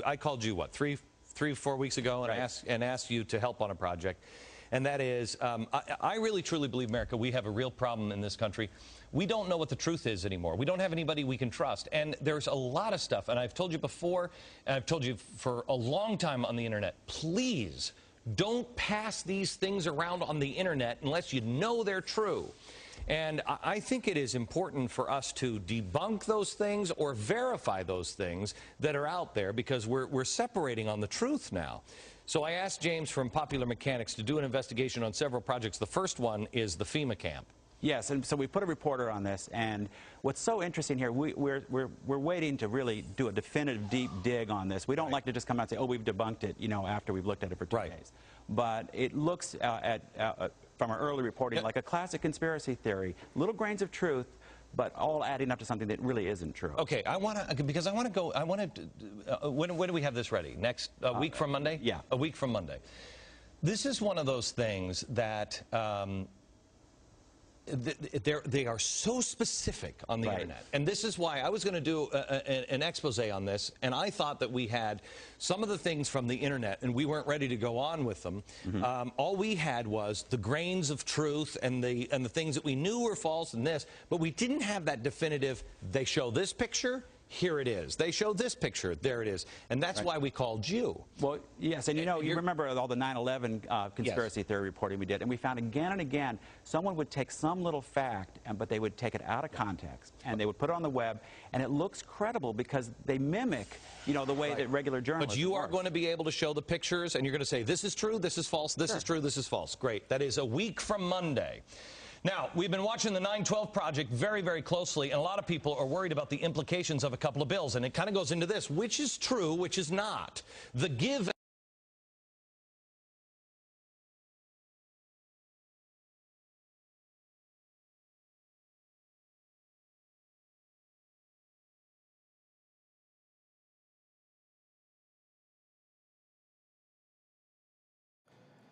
I called you, what, three, 4 weeks ago, and Right. I asked you to help on a project. And that is, I really truly believe, America, we have a real problem in this country. We don't know what the truth is anymore. We don't have anybody we can trust. And there's a lot of stuff, and I've told you before, and I've told you for a long time on the internet, please don't pass these things around on the internet unless you know they're true. And I think it is important for us to debunk those things or verify those things that are out there, because we're separating on the truth now. So I asked James from Popular Mechanics to do an investigation on several projects. The first one is the Fema camp. Yes, and so we put a reporter on this, and what's so interesting here, we're waiting to really do a definitive deep dig on this. We don't like to just come out and say, oh, we've debunked it, you know, after we've looked at it for 2 days. But it looks from our early reporting like a classic conspiracy theory, little grains of truth, but all adding up to something that really isn't true. Okay, I want to, because I want to go, when do we have this ready? Next week from Monday? Yeah. A week from Monday. This is one of those things that they are so specific on the internet. And this is why I was going to do an expose on this, and I thought that we had some of the things from the internet, and we weren't ready to go on with them. All we had was the grains of truth and the things that we knew were false and this, but we didn't have that definitive, they show this picture, here it is. They show this picture, there it is. And that's why we called you. Well, yes, and you know, you remember all the 9/11 conspiracy theory reporting we did, and we found again and again, someone would take some little fact, but they would take it out of context, and they would put it on the web, and it looks credible because they mimic, you know, the way that regular journalists But you are going to be able to show the pictures, and you're going to say, this is true, this is false, this is true, this is false. Great. That is a week from Monday. Now, we've been watching the 9/12 project very, very closely, and a lot of people are worried about the implications of a couple of bills, and it kind of goes into this. Which is true, which is not? The give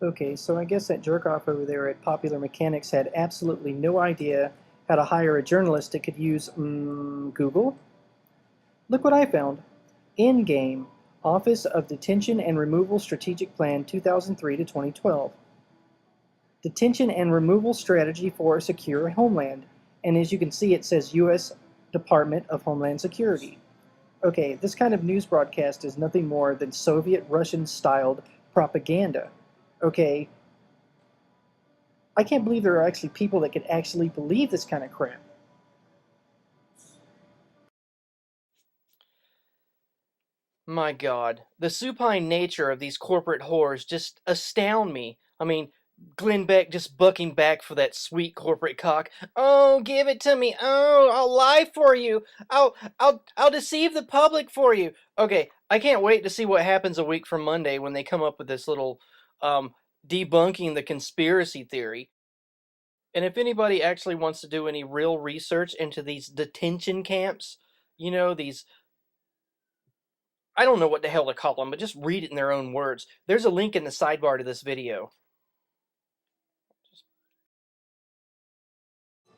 Okay, so I guess that jerk-off over there at Popular Mechanics had absolutely no idea how to hire a journalist that could use, Google? Look what I found. In-game, Office of Detention and Removal Strategic Plan 2003 to 2012. Detention and Removal Strategy for a Secure Homeland. And as you can see, it says U.S. Department of Homeland Security. Okay, this kind of news broadcast is nothing more than Soviet Russian-styled propaganda. Okay, I can't believe there are actually people that could actually believe this kind of crap. My God, the supine nature of these corporate whores just astound me. I mean, Glenn Beck just bucking back for that sweet corporate cock. Oh, give it to me. Oh, I'll lie for you. I'll deceive the public for you. Okay, I can't wait to see what happens a week from Monday when they come up with this little debunking the conspiracy theory. And if anybody actually wants to do any real research into these detention camps, you know, these, I don't know what the hell to call them, but just read it in their own words. There's a link in the sidebar to this video.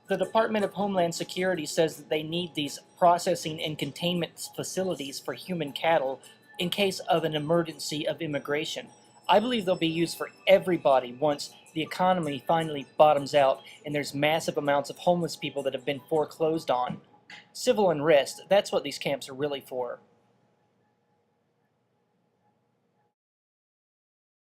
The Department of Homeland Security says that they need these processing and containment facilities for human cattle in case of an emergency of immigration. I believe they'll be used for everybody once the economy finally bottoms out and there's massive amounts of homeless people that have been foreclosed on. Civil unrest, that's what these camps are really for.